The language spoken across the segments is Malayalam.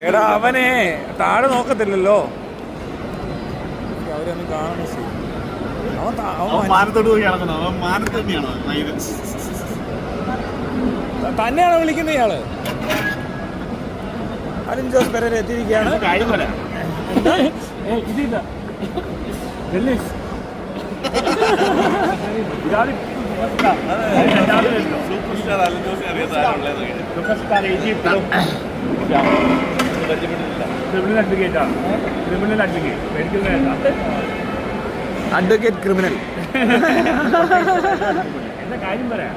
എടാ അവനെ താഴെ നോക്കത്തില്ലല്ലോ, അവരൊന്നും കാണുന്നു. തന്നെയാണോ വിളിക്കുന്നത് ഇയാള്? അലിൻ ജോസ് പെരേര എത്തിയിരിക്കുകയാണ്. Advocate criminal. എന്താ കാര്യം പറയാം?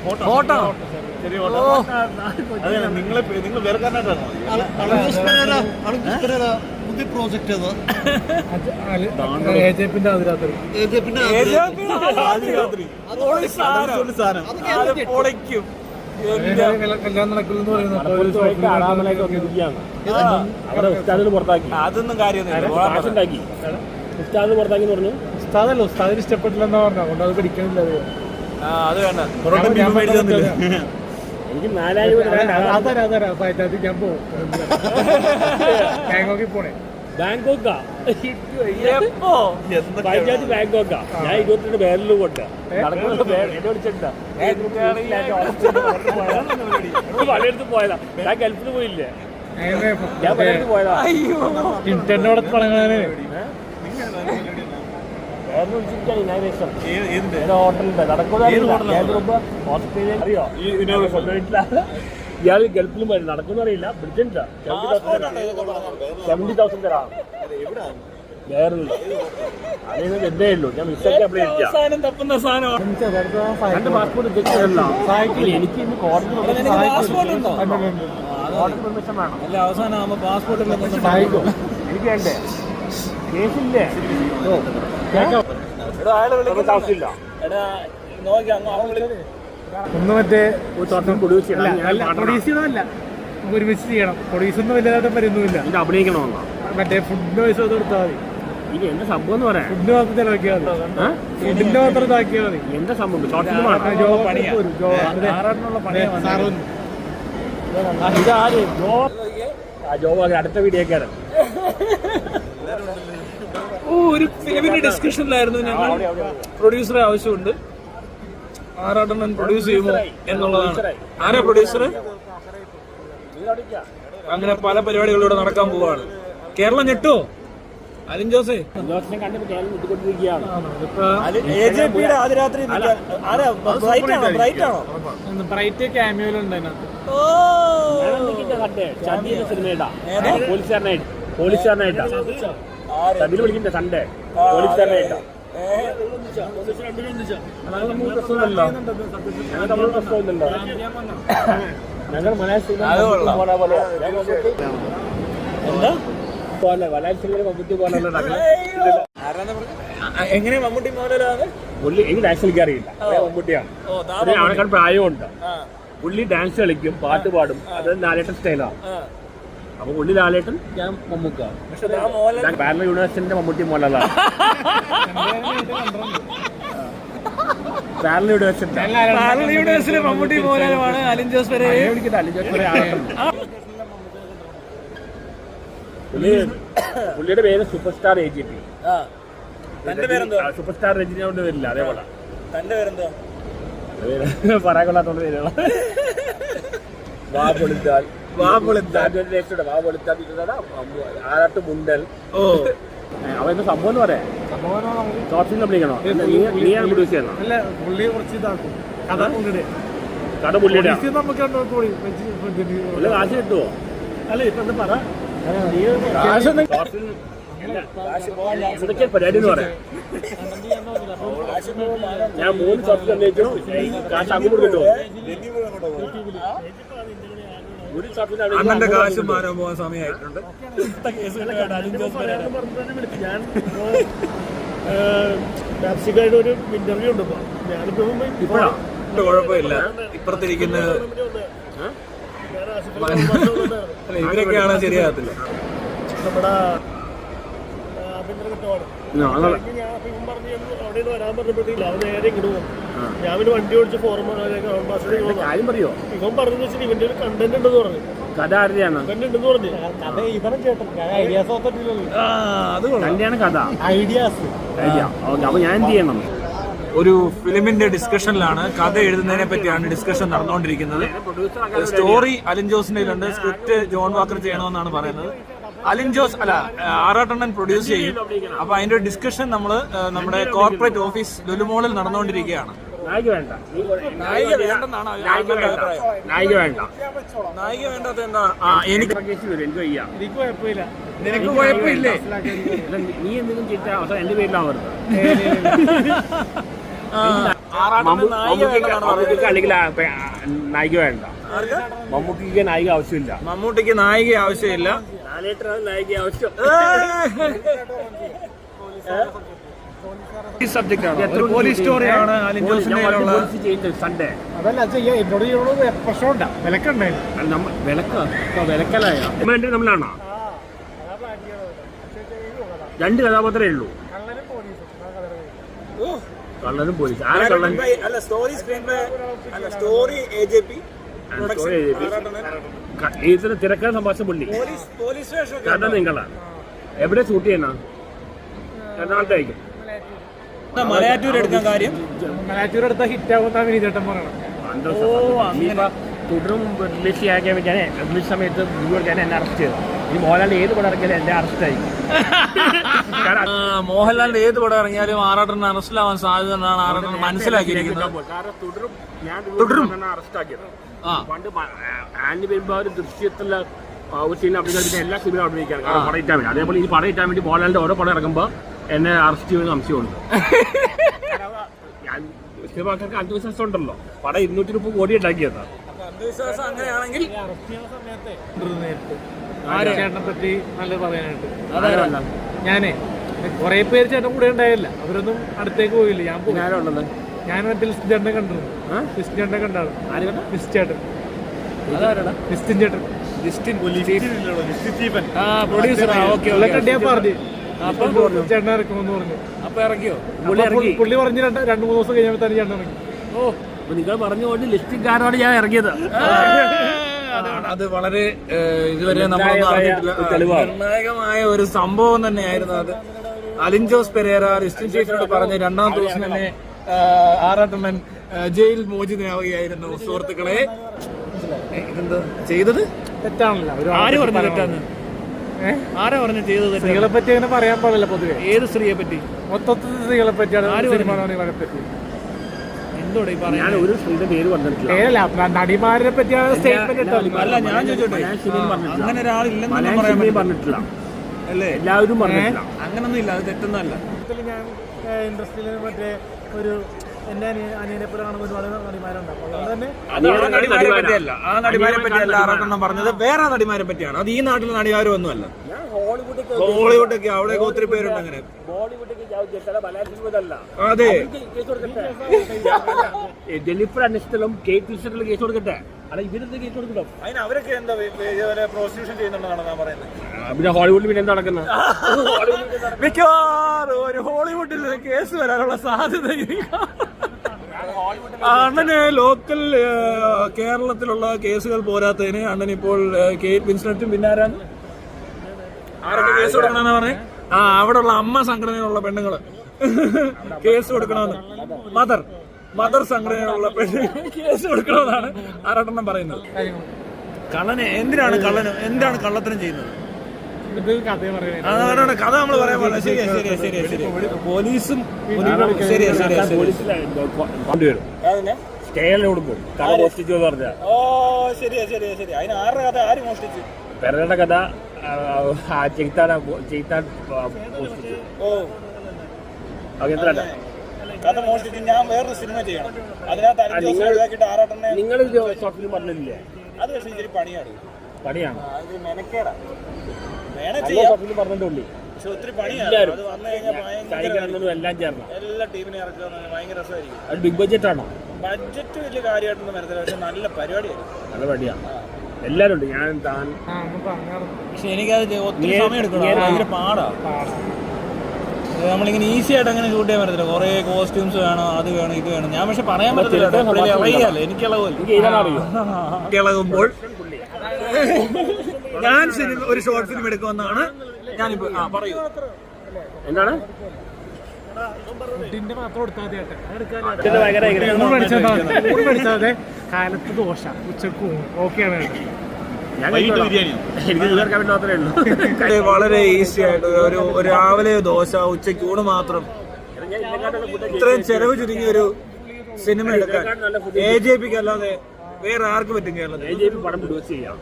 ഫോട്ടോ നിങ്ങൾ വേറെക്കാരനായിട്ടാണോ പുതിയ പ്രോജക്റ്റ് അതൊന്നും കാര്യമൊന്നും പുറത്താക്കി പറഞ്ഞു. ഉസ്താദല്ലോ, ഉസ്താദിന് ഇഷ്ടപ്പെട്ടില്ലെന്നാ പറഞ്ഞ അതുകൊണ്ട് അത് പിടിക്കണില്ല. അത് വേണ്ട. എനിക്ക് 4000 ഞാൻ പോകും ബാങ്കോക്കിൽ പോണേ. ബാങ്കോക്കാ പഞ്ചായത്ത് ബാങ്കോക്കാ. ഞാൻ 22 പേരിൽ കൊണ്ട് പലയിടത്ത് പോയതാ. ഞാൻ ഗൾഫിൽ പോയില്ലേ? ഞാൻ പലയിടത്ത് പോയതാ. ഇന്റർനെറ്റ് തുടങ്ങാന് ഹോട്ടലുണ്ട് നടക്കുന്ന അറിയോ? ഇയാൾ ഗൾഫിലും വരും, നടക്കുന്ന അറിയില്ല. ബ്രിഡ്ജില്ല 70,000 തരാം. വേറില്ല അതിന് എന്തേ ഉള്ളൂ. ഞാൻ മിസ്സാക്കി അപ്ലൈ തപ്പുന്ന സാധനം. എന്റെ പാസ്പോർട്ട് എനിക്ക് ഇന്ന് കോടതി പെർമിഷൻ വേണം. അല്ല, അവസാനം ആവുമ്പോ പാസ്പോർട്ട് എനിക്ക് വേണ്ടേ? കേസില്ലേ? ആവശ്യമില്ല. ഒന്ന് മറ്റേ പ്രൊഡ്യൂസ് പ്രൊഡ്യൂസല്ല, ഒരുമിച്ച് ചെയ്യണം. പ്രൊഡ്യൂസൊന്നും വലുതായിട്ട് വരുന്നില്ല. അഭിനയിക്കണമെന്നോ? മറ്റേ ഫുഡിന് പൈസ കൊടുത്താൽ മതി. ഇത് എന്താ സംഭവം എന്ന് പറയാം? ഫുഡ് മാത്രം ചെലവാക്കിയാൽ മതി. ഫുഡിന്റെ മാത്രം ഇതാക്കിയാൽ മതി. എന്താ സംഭവം? ഇതാര് ജോബ് അടുത്ത വീഡിയോക്കാരൻ. ഒരു ഫിലിമിന്റെ ഡിസ്കഷനിലായിരുന്നു ഞങ്ങൾ. പ്രൊഡ്യൂസറെ ആവശ്യമുണ്ട്. ആറാട്ടണ്ണൻ പ്രൊഡ്യൂസ് ചെയ്യുമോ എന്നുള്ളതാണ്. ആരാ പ്രൊഡ്യൂസർ? അങ്ങനെ പല പരിപാടികളിലൂടെ നടക്കാൻ പോവാണ്. കേരളം ഞെട്ടോ? അലിൻ ജോസേ ബ്രൈറ്റ് ക്യാമിയോയിലുണ്ട്. പോലീസുകാരനായിട്ടാ തമിഴ് വിളിക്കണ്ടേ? സൺഡേ പോലീസുകാരനായിട്ടാ. ഞങ്ങൾ മലയാളത്തിൽ മലയാളത്തിൽ മമ്മൂട്ടി പോലെ എങ്ങനെ മമ്മൂട്ടി മോഡലാണ്? പുള്ളി എനിക്ക് ഡാൻസ് കളിക്കാൻ അറിയില്ല. മമ്മൂട്ടിയാണ്. അവനെക്കാൾ പ്രായമുണ്ട്. പുള്ളി ഡാൻസ് കളിക്കും, പാട്ട് പാടും. അത് ലാലേട്ടൻ സ്റ്റൈലാണ്. അപ്പൊ പുള്ളി ലാലേട്ടൻ, ഞാൻ മമ്മൂക്ക. പാരലൽ യൂണിവേഴ്സിന്റെ മമ്മൂട്ടി മോഡലാണ്. പാരലൽ യൂണിവേഴ്സിലെ മമ്മൂട്ടി മോഡലാണ് അലിൻ ജോസ് പെരേര. അലിൻ ജോസ് പെരേര. പുള്ളിയുടെ പേര് super star AGP. Super star Rajini കൊണ്ട് വരില്ല, അതേപോലെ. തന്റെ പേരെന്താ? പറയാൻ കൊള്ളാത്തോണ്ട് പേരുള്ള ആറാട്ട് മുണ്ടൽ. അവന്റെ സംഭവം എന്ന് പറയാം. ഷോർട്ട് ഫിലിം അഭിനയിക്കണോ? നീയാണ് പ്രൊഡ്യൂസ് ചെയ്യണം. കട പുള്ളിയുടെ കാശ് കിട്ടുമോ? അല്ല, ഇപ്പൊ എന്താ പറ, പരിപാടി എന്ന് പറയാം. ഞാൻ 3 ഷോർട്ട് ഫിലിം അഭിനയിച്ചു. കാശ് അങ്ങോട്ട് കിട്ടുമോ? അണ്ണന്റെ കാശും മാറാൻ പോകാൻ സമയമായിട്ടുണ്ട്. ഞാൻ ഒരു ഇന്റർവ്യൂ ഉണ്ട്. ഞാനിപ്പോ കുഴപ്പമില്ല. ഇപ്പുറത്തിരിക്കുന്ന ഇവരൊക്കെയാണ് ശരിയാകത്തില്ല. നമ്മുടെ ആഭ്യന്തര കുറ്റമാണ്. അവിടെ വരാൻ പറഞ്ഞപ്പോഴത്തേക്കില്ല അവൻ നേരെ ഇങ്ങോട്ട് പോകും. ഞാൻ പിന്നെ വണ്ടി ഓടിച്ച് ഫോറം കാര്യം പറയോ? ഇവൻ പറഞ്ഞു വെച്ചാൽ ഇവന്റെ ഒരു കണ്ടന്റ് ഉണ്ടെന്ന് പറഞ്ഞു. കഥ ആരുടെയാണ്? ഉണ്ടെന്ന് പറഞ്ഞു. കഥ ഇവനും ചേട്ടൻ. ഞാൻ ഐഡിയാസ് തന്നെയാണ് കഥ. Ideas idea. അപ്പൊ ഞാൻ എന്ത് ചെയ്യണം? ഒരു ഫിലിമിന്റെ ഡിസ്കഷനിലാണ്, കഥ എഴുതുന്നതിനെ പറ്റിയാണ് ഡിസ്കഷൻ നടന്നുകൊണ്ടിരിക്കുന്നത്. സ്റ്റോറി അലിൻ ജോസിന്റെ ഉണ്ട്, സ്ക്രിപ്റ്റ് ജോൺ വാക്കർ ചെയ്യണമെന്നാണ് പറയുന്നത്. അലിൻ ജോസ് അല്ല, ആറാട്ടണ്ണൻ പ്രൊഡ്യൂസ് ചെയ്യും. അപ്പൊ അതിന്റെ ഡിസ്കഷൻ നമ്മള് നമ്മുടെ കോർപ്പറേറ്റ് ഓഫീസ് ലുലുമോളിൽ നടന്നുകൊണ്ടിരിക്കുകയാണ്. നായിക വേണ്ട. നായിക വേണ്ടെന്നാണ് നായിക വേണ്ട. നായിക വേണ്ടാത്ത എന്താ? എനിക്ക് എനിക്ക് വയ്യ. എനിക്ക് കുഴപ്പമില്ല. നിനക്ക് കുഴപ്പമില്ലേ? നീ എന്തെങ്കിലും ചെയ്താൽ അവസാനം എന്റെ പേരിലാവരുത്. മമ്മൂട്ടിക്ക് അല്ലെങ്കിൽ നായിക വേണ്ട. മമ്മൂട്ടിക്ക് നായിക ആവശ്യമില്ല. മമ്മൂട്ടിക്ക് നായിക ആവശ്യമില്ല. നായിക ആവശ്യം. ഈ സബ്ജക്റ്റ് ആണ്, ഒരു പോലീസ് സ്റ്റോറിയാണ് അലിൻ ജോസിന്റെ സൺഡേ. അതല്ല എന്നോട് പ്രശ്നമുണ്ട. വിലക്കുണ്ടായിരുന്നു. വിലക്കലായ തമ്മിലാണോ? രണ്ട് കഥാപാത്രമേ ഉള്ളൂ. കള്ളനും പോലീസ്. ആരെ കള്ളൻ? അല്ല, സ്റ്റോറി സ്ക്രീൻ പ്ലേ അല്ല, സ്റ്റോറി AJP ഇതിന് തിരക്കാൻ സംഭാഷണം പുള്ളി. പോലീസ് വേഷം കഥ നിങ്ങളാണ്. എവിടെ ഷൂട്ട് ചെയ്യുന്ന? എറണാകുളത്തായിരിക്കും. മലയാറ്റൂർ എടുക്കാൻ കാര്യം, മലയാറ്റൂർ എടുത്താൽ ഹിറ്റ് ആകുന്ന വിനീതേട്ടൻ പറയണം. തുടരും റിലീസ് ചെയ്യാൻ വേണ്ടിയാണ് റിലീസ് സമയത്ത് ഞാൻ എന്നെ അറസ്റ്റ് ചെയ്തത്. ഈ മോഹൻലാൽ ഏത് പടം ഇറക്കിയാലും എന്റെ അറസ്റ്റ് ആയി. മോഹൻലാലിന്റെ ഏത് പടം ഇറങ്ങിയാലും ആറാട്ടന് അറസ്റ്റിലാവാൻ സാധ്യത എന്നാണ് ആറാട്ടൻ മനസ്സിലാക്കിയിരിക്കുന്നത്. തുടരും അറസ്റ്റ് ആക്കിയത്. പണ്ട് ആന്റി വരുമ്പോ ഒരു ദൃശ്യത്തിലുള്ള ഒരു സീൻ അഭിനയിക്കാൻ എല്ലാ സിനിമയും അഭിനയിക്കാൻ പടം ഇറ്റാൻ വേണ്ടി. അതേപോലെ ഈ പടം ഇറ്റാൻ വേണ്ടി മോഹൻലാലിന്റെ ഓരോ പടം ഇറങ്ങുമ്പോൾ എന്നെ അറസ്റ്റ് ചെയ്യുന്ന സംശയമുണ്ട്. ഞാൻ സിനിമാക്കാർക്ക് അന്ധവിശ്വാസം ഉണ്ടല്ലോ. പടം 230 കോടി ഉണ്ടാക്കിയതാ. അന്ധവിശ്വാസം അങ്ങനെയാണെങ്കിൽ ചേട്ടനെ പറ്റി നല്ലത് പറയാനായിട്ട് ഞാനേ കുറെ പേര് ചേട്ടൻ കൂടെ ഉണ്ടായില്ല. അവരൊന്നും അടുത്തേക്ക് പോയില്ല. ഞാൻ ഞാനുള്ളത് ഞാൻ മറ്റേ ലിസ്റ്റ് ചേട്ടനെ കണ്ടിരുന്നു. ലിസ്റ്റ് ചേട്ടനെ കണ്ടാണ്. ലിസ്റ്റ് ചേട്ടൻ ലിസ്റ്റിൻ ചേട്ടൻ പറഞ്ഞു ചേട്ടനെ ഇറക്കുമെന്ന് പറഞ്ഞു. അപ്പൊ ഇറക്കിയോ? പുള്ളി പറഞ്ഞ് 2-3 ദിവസം കഴിഞ്ഞപ്പോൾ തന്നെ ചേട്ടൻ ഇറങ്ങി. ഓ, നിങ്ങൾ പറഞ്ഞുകൊണ്ട് ലിസ്റ്റിംഗാരാണ് ഞാൻ ഇറങ്ങിയത്. അത് വളരെ ഇതുവരെ നമ്മൾ നിർണായകമായ ഒരു സംഭവം തന്നെയായിരുന്നു അത്. അലിൻ ജോസ് പെരേര ലിസ്റ്റിൻ ചേച്ചിയോട് പറഞ്ഞ് 2-ാം ദിവസം തന്നെ ആറാട്ടണ്ണൻ ജയിൽ മോചിതനാവുകയായിരുന്നു. സുഹൃത്തുക്കളെ, ഇതെന്താ ചെയ്തത്? തെറ്റാണല്ലോ. ആര് പറഞ്ഞു തെറ്റാന്ന്? ആരാ പറഞ്ഞു ചെയ്തത്? സ്ത്രീകളെ പറ്റി അങ്ങനെ പറയാൻ പാടില്ല പൊതുവെ. ഏത് സ്ത്രീയെ പറ്റി? മൊത്തത്തിൽ സ്ത്രീകളെ പറ്റിയാണ്. പറ്റി എന്തോടെ ഞാൻ ഒരു സ്ത്രീയുടെ പേര് പറഞ്ഞിട്ടില്ല. നടിമാരെ പറ്റിയാണ് സ്റ്റേറ്റ്മെന്റ്. അല്ല, ഞാൻ ചോദിച്ചോട്ടെ, അങ്ങനെ ഒരാളില്ലെന്ന് പറഞ്ഞിട്ടില്ല അല്ലേ? എല്ലാവരും പറഞ്ഞിട്ടില്ല. അങ്ങനൊന്നും ഇല്ല, അത് തെറ്റൊന്നുമല്ല. ഞാൻ ഇൻഡസ്ട്രിയിൽ മറ്റേ ഒരു എന്റെ അനിയനെ പോലെ കാണുന്ന ഒരുപാട് നടിമാരുണ്ടാവും. അതുകൊണ്ട് തന്നെ നടിമാരെ പറ്റിയല്ല, ആ നടിമാരെ പറ്റിയല്ല ആറാട്ടെണ്ണം പറഞ്ഞത്, വേറെ നടിമാരെ പറ്റിയാണ്. അത് ഈ നാട്ടിലെ നടിമാരും ഒന്നുമല്ല. ഹോളിവുഡൊക്കെ അവിടെയൊക്കെ ഒത്തിരി പേരുണ്ട്. അങ്ങനെ അതെ, ജെന്നിഫർ അനിസ്റ്റലും കേറ്റ് വിൻസ്ലെറ്റും കേസ് കൊടുക്കട്ടെ. അല്ല, ഇവരെന്ത് കേസ് കൊടുക്കണം? അതിന് അവരൊക്കെ എന്താ പ്രോസ്റ്റിറ്റ്യൂഷൻ ചെയ്യുന്നുണ്ടെന്നാണ് ഞാൻ പറയുന്നത്. പിന്നെ ഹോളിവുഡിൽ പിന്നെ എന്താ നടക്കുന്നത്? മിക്കവാറും ഒരു ഹോളിവുഡിൽ കേസ് വരാനുള്ള സാധ്യത അണ്ണന് ലോക്കൽ കേരളത്തിലുള്ള കേസുകൾ പോരാത്തതിന് അണ്ണൻ ഇപ്പോൾ കേറ്റ് വിൻസ്ലെറ്റും പിന്നെ ആരൊക്കെ കേസ് കൊടുക്കണമെന്ന് പറഞ്ഞേ? അവിടെയുള്ള അമ്മ സംഘടനയിലുള്ള പെണ്ണുങ്ങള് കേസ് കൊടുക്കണമെന്ന്, മദർ സംഘടനയിലുള്ള പെണ്ണുങ്ങൾ കേസ് കൊടുക്കണമെന്നാണ് ആറാട്ടെണ്ണം പറയുന്നത്. കള്ളനെ എന്താണ് കള്ളത്തരം ചെയ്യുന്നത്? അതാണ് കഥ നമ്മൾ പറയാൻ പാടില്ല. ശരിയാ. പോലീസും സ്റ്റേലിനോട് പോകും കഥ മോഷ്ടിച്ചു എന്ന് പറഞ്ഞാൽ. ഓ, ശരിയാ. അതിന് ആരുടെ കഥ ആര് മോഷ്ടിച്ചു? പെരയുടെ കഥ ചെയ്താൻ മോഷ്ടിച്ചു. ഓ, കഥ മോഷ്ടിച്ച് ഞാൻ വേറൊരു സിനിമ ചെയ്യണം. അതിനകത്ത് ആറാട്ടെണ്ണെ നിങ്ങൾ ഷോർട്ട് ഫിലിം പറഞ്ഞില്ലേ? അത് പക്ഷേ ഇച്ചിരി പണിയാണ്. അത് മെനക്കേടാ. പറഞ്ഞിട്ടുള്ളി പക്ഷെ ഒത്തിരി പണിയാണ്. അത് വന്നു കഴിഞ്ഞാൽ എല്ലാം ചേർന്ന് എല്ലാ ടീമിനെ ഇറക്കുക ഭയങ്കര രസമായിരിക്കും. അത് ബിഗ് ബഡ്ജറ്റ് ആണോ? ബഡ്ജറ്റ് വലിയ കാര്യമായിട്ടൊന്നും വരത്തില്ല, പക്ഷെ നല്ല പരിപാടിയായിരുന്നു. നല്ല പരിപാടിയാണ്, എല്ലാവരും ഉണ്ട്. ഞാൻ താൻ പക്ഷെ എനിക്കത് ഒത്തിരി സമയം എടുക്കണം, ഭയങ്കര പാടാ. നമ്മളിങ്ങനെ ഈസി ആയിട്ട് അങ്ങനെ ഷൂട്ട് ചെയ്യാൻ പറ്റത്തില്ല, കുറേ കോസ്റ്റ്യൂംസ് വേണം, അത് വേണം, ഇത് വേണം. ഞാൻ പക്ഷെ പറയാൻ പറ്റത്തില്ല, ഇളകിയല്ലേ എനിക്ക് ഇളകുമ്പോൾ ഞാൻ ഒരു ഷോർട്ട് ഫിലിം എടുക്കുമെന്നാണ് ഞാനിപ്പോ പറയൂ. എന്താണ് ഫുഡിന്റെ മാത്രം കൊടുത്താൽ ഭയങ്കര കാലത്ത് ദോശ, ഉച്ചക്കും ഓക്കെയാണ്. വളരെ ഈസി ആയിട്ട് ഒരു രാവിലെ ദോശ, ഉച്ചയ്ക്ക് ഊണ് മാത്രം, ഇത്രയും ചെലവ് ചുരുങ്ങിയ ഒരു സിനിമ എടുക്കാൻ AJPക്ക് അല്ലാതെ വേറെ ആർക്ക് പറ്റും കേരളത്തിൽ? AJP പടം പ്രൊഡ്യൂസ് ചെയ്യാം.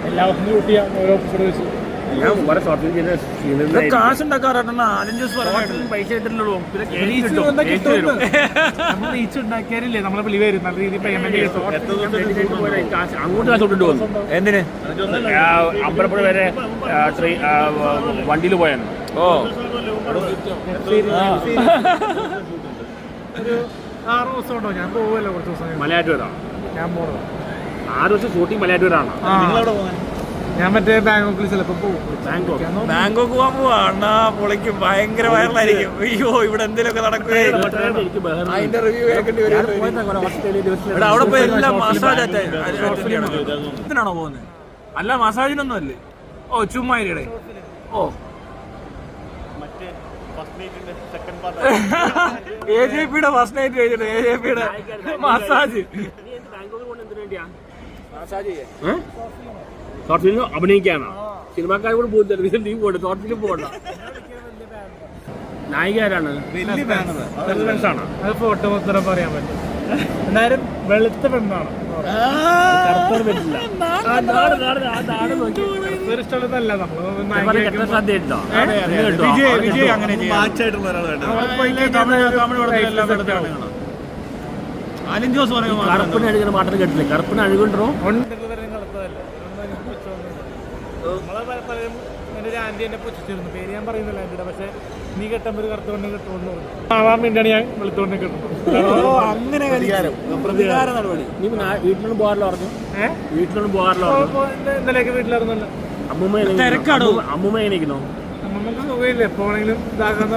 എല്ലാവർക്കും ഷൂട്ട് ചെയ്യാം ഓരോ എപ്പിസോഡ് വെച്ച്. ഞാൻ വളരെ ഷോർട്ട് ഫിലിം ചെയ്ത കാശുണ്ടാക്കാറുണ്ട് പൈസ കിട്ടില്ലല്ലോ, നമ്മൾ റീച്ച് ഉണ്ടാക്കിയാലില്ലേ നമ്മളെ വിളി വരും, നല്ല രീതിയിൽ പേയ്മെന്റ് അങ്ങോട്ട് കാശ് കൊണ്ടിട്ട് വന്നു. എന്തിന്? അമ്പലപ്പുഴ വരെ വണ്ടിയിൽ പോയാണ്. ഓ ഒരു 6 ദിവസം ഉണ്ടോ? ഞാൻ പോവുമല്ലോ കുറച്ച് ദിവസം. മലയാറ്റൂരാ ഞാൻ പോണത് 6 ദിവസം ഷൂട്ടിംഗ് മലയാറ്റൂരാണ്. ഞാൻ മറ്റേ ബാങ്കോക്കിൽ ചിലപ്പോ പോകും. ബാങ്കോക്ക് പോകാൻ പോവാ അണ്ണാ, പൊളിക്കും, ഭയങ്കര വൈറലായിരിക്കും. അയ്യോ ഇവിടെ എന്തെങ്കിലുമൊക്കെ നടക്കുകയായിരുന്നു, അതിന്റെ റിവ്യൂ കേൾക്കേണ്ടി വരും. അവിടെ പോയി എല്ലാം മസാജ് ഇതിനാണോ പോകുന്നത്? അല്ല മസാജിനൊന്നും അല്ലേ? ഓ ചുമ്മാരിയുടെ ഓ AJPയുടെ ഫസ്റ്റ് നൈറ്റ് കഴിഞ്ഞിട്ട് AJPയുടെ മസാജ് ഷോർട്ട് ഫിലിം അഭിനയിക്കാനാ? സിനിമാക്കാർ കൂടെ പോകുന്നില്ല, നീ പോകണ്ട, ഷോർട്ട് ഫിലിം പോകണ്ട. നായികാരാണ് ആണ്. അത് ഫോട്ടോ മാത്രം പറയാൻ പറ്റും. എന്നാലും വെളുത്ത പെണ്ണാണ്, പറ്റില്ല. ഇഷ്ടമുള്ളതല്ല. വിജയ് അങ്ങനെ അലിൻ ജോസ് പറയുമ്പോൾ കറുപ്പിന് അഴുകുന്ന പാട്ടിന് കേട്ടില്ലേ? കറുപ്പിന് അഴുകുണ്ടോ? എന്റെ ഒരു ആന്റി എന്നെ പുച്ഛിച്ചിരുന്നു, പേര് ഞാൻ പറയുന്നില്ല ആന്റിയുടെ. പക്ഷെ നീ കെട്ടുമ്പോൾ ഒരു കറുത്തോണ്ട് കിട്ടുമെന്ന് പറഞ്ഞു. ആവാൻ വേണ്ടിയാണ് ഞാൻ വെളുത്തോണ്ട് കിട്ടുന്നത്. അങ്ങനെ നടപടി. നീ വീട്ടിലൊന്നും പോകാറില്ല പറഞ്ഞു? വീട്ടിലൊന്നും പോകാറില്ല? ഇന്നലെയൊക്കെ വീട്ടിലിറങ്ങുന്നില്ല. അമ്മൂമ്മ എണീക്കുന്നോ? അമ്മമ്മക്ക് സുഖമില്ല, എപ്പോഴെങ്കിലും ഇതാക്കുന്ന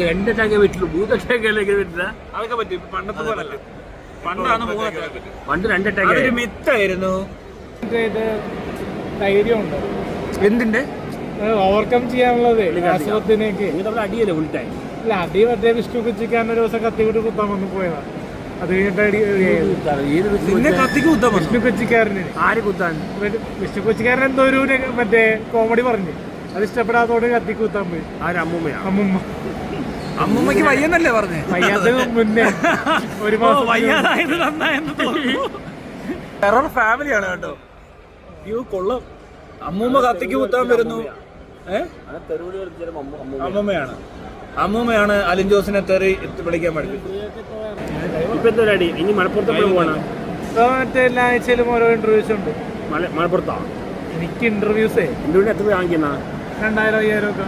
രണ്ടറ്റാക്ക് വീട്ടിൽ 3 അറ്റാക്ക് വീട്ടില. അതൊക്കെ പറ്റും, പണ്ടത്തെ പോലല്ല. പണ്ടാണ് പണ്ട് 2 അറ്റാക്ക് മിത്തായിരുന്നു. ധൈര്യമുണ്ട് എന്തിന്റെ ഓവർകം ചെയ്യാനുള്ളത് അസുഖത്തിനൊക്കെ. അടിയല്ലേ ഫുൾ ടൈം? ഇല്ല, അടി മറ്റേ വിഷ്ണു കൊച്ചിക്കാരൻ ഒരു ദിവസം കത്തിക്കൂട്ടി കുത്താൻ വന്നു പോയതാ. അത് കഴിഞ്ഞിട്ട് വിഷ്ണു കൊച്ചിക്കാരന് ആര് കുത്താൻ? വിഷ്ണു കൊച്ചിക്കാരൻ എന്തോ ഒരു മറ്റേ കോമഡി പറഞ്ഞു, അത് ഇഷ്ടപ്പെടാത്തോടെ കത്തി കുത്താൻ പോയി. ആര്? അമ്മൂമ്മയാ? അമ്മൂമ്മക്ക് വയ്യെന്നല്ലേ പറഞ്ഞേ? വയ്യാതെ മുന്നേ ഒരു മാസം വയ്യാതായത് നന്നായെന്ന് തോന്നുന്നു. ടെറർ ഫാമിലിയാണ് കേട്ടോ. യു കൊള്ളം. അമ്മൂമ്മ കത്തിക്ക് കുത്താൻ വരുന്നു. അമ്മൂമ്മയാണ് അലിൻ ജോസിനെ തെറി വിളിക്കാൻ പഠിപ്പിച്ചത്. ഇപ്പൊ എന്തോ അടി? ഇനി മലപ്പുറത്ത് പോകണം. മറ്റേ എല്ലാ ആഴ്ചയിലും ഓരോ ഇന്റർവ്യൂസ് ഉണ്ട്. മലപ്പുറത്താ എനിക്ക് ഇന്റർവ്യൂസേ. ഇന്റർവ്യൂവിന് എത്ര വാങ്ങിക്കുന്ന? 2000-5000 ഒക്കെ.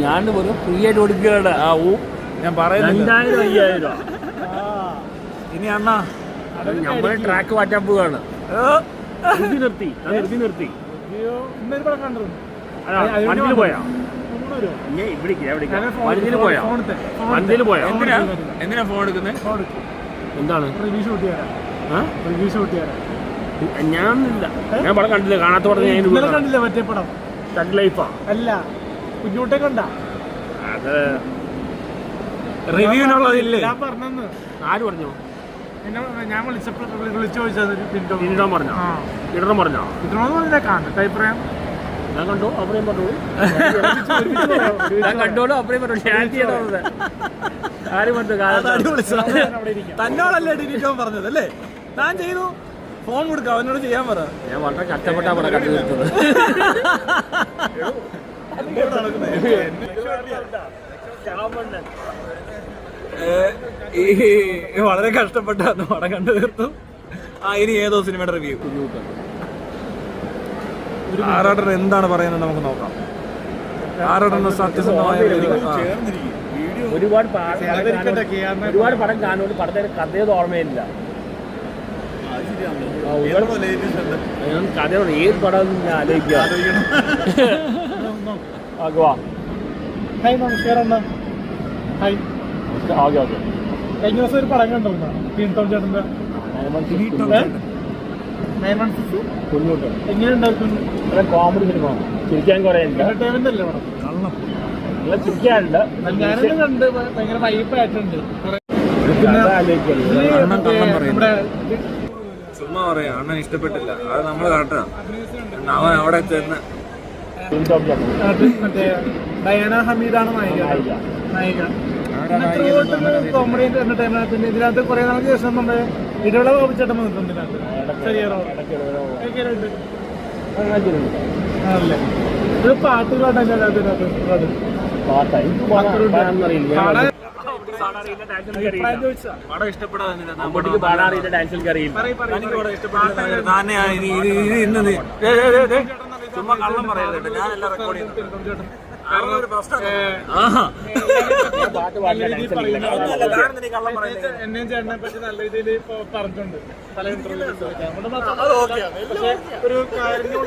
ഞാൻ പോലും ഫ്രീ ആയിട്ട് കൊടുക്കുകയാണ്. ഞാൻ പറയുന്നത് 2000-5000. ഇനി അണ്ണാ നമ്മളെ ട്രാക്ക് മാറ്റാൻ പോവാണ്. നിർത്തി ഇന്നൊരു പടം കണ്ടിരുന്നു. വണ്ടിയിൽ പോയാ? വണ്ടിയിൽ പോയാ? എന്തിനാ ഫോൺ എടുക്കുന്നത്? എന്താണ് റിവ്യൂ ഷൂട്ട് ചെയ്യാൻ. ഞാൻ പടം കണ്ടില്ല, കാണാത്ത പടം. ഞാൻ കണ്ടില്ല മറ്റേ പടം തഗ് ലൈഫാ? അല്ല, കുഞ്ഞൂട്ടെ കണ്ട. അത് റിവ്യൂനുള്ളതില്ലേ? ഞാൻ പറഞ്ഞെന്ന്. ആര് പറഞ്ഞു? ഞാൻ വിളിച്ചു ചോദിച്ചത് ഇടാൻ പറഞ്ഞോ? ഇടണം പറഞ്ഞോ? ഇതിനോട് പറഞ്ഞ കാണട്ടെ അഭിപ്രായം. ഞാൻ കണ്ടു, അപ്പഴേയും പറഞ്ഞോളൂ. ഞാൻ കണ്ടോളൂ, അപ്പഴേയും പറഞ്ഞോളൂ. ആര് പറഞ്ഞു? തന്നോടല്ലേ ഡിലീറ്റ് പറഞ്ഞത് അല്ലേ? ഞാൻ ചെയ്തു. ഫോൺ കൊടുക്കാം, അവനോട് ചെയ്യാൻ പറ. ഞാൻ വളരെ കഷ്ടപ്പെട്ടാ പടം കണ്ടു തീർത്തത്. വളരെ കഷ്ടപ്പെട്ടാണ് പടം കണ്ടു തീർത്തു. ഇനി ഏതോ സിനിമയുടെ റിവ്യൂ? ആറാട്ടൻ എന്താണ് പറയുന്നത് നമുക്ക് നോക്കാം. ആറാട്ടൻ സത്യസന്ധമായ ഒരുപാട് പടം കാണുകൊണ്ട് പടത്തിന് കഥയൊന്നും ഓർമ്മയില്ല. കഥയോട് ഏത് പടം ഞാൻ ആലോചിക്കുക. ഹായ്, നമസ്കാരം. ഹായ്. Okay okay. കഴിഞ്ഞ ദിവസം ഒരു പടം കണ്ടോ ചേട്ടൻ്റെ കുഞ്ഞോട്ട് എങ്ങനെ ഉണ്ടാക്കും? കോമഡി സിനിമ ചിരിക്കാൻ കുറെ ഉണ്ട്. എന്റർടൈൻമെന്റ് അല്ലേ പടം? നല്ല ചിരിക്കാനുണ്ട്. ഞാനൊന്നും കണ്ട് ഭയങ്കര വൈബായിട്ടുണ്ട്. ചുമ്മാ പറയാ അണ്ണൻ ഇഷ്ടപ്പെട്ടില്ല, അത് നമ്മൾ കണ്ടാ അവൻ അവിടെ ചെന്ന് മറ്റേ ഡയാന ഹമീദാണ് നായിക. Comedy entertainment. പിന്നെ ഇതിനകത്ത് കുറെ നാൾക്ക് ശേഷം നമ്മുടെ ഇടവേള ബാബുച്ചേട്ടൻ വന്നിട്ടുണ്ട് ഇതിനകത്ത്. ആണല്ലേ? ഒരു പാട്ടുകളാണ് ഇതിനകത്ത്. പടം ഇഷ്ടപ്പെടാതെ പാടാറിയില്ല, ഡാൻസിൽ കറിയില്ല. ചുമ്മാ കള്ളം പറയരുത്, ഞാനെല്ലാം റെക്കോർഡ് ചെയ്യുന്നുണ്ട്. എന്നെയും ചേട്ടനെ പറ്റി നല്ല രീതിയിൽ പറഞ്ഞിട്ടുണ്ട് പല ഇന്റർവ്യൂസ്. ഒരു കാര്യം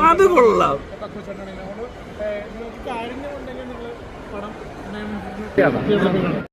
അത് കൊള്ളാം. കാര്യം ഉണ്ടെങ്കിൽ നിങ്ങൾ പടം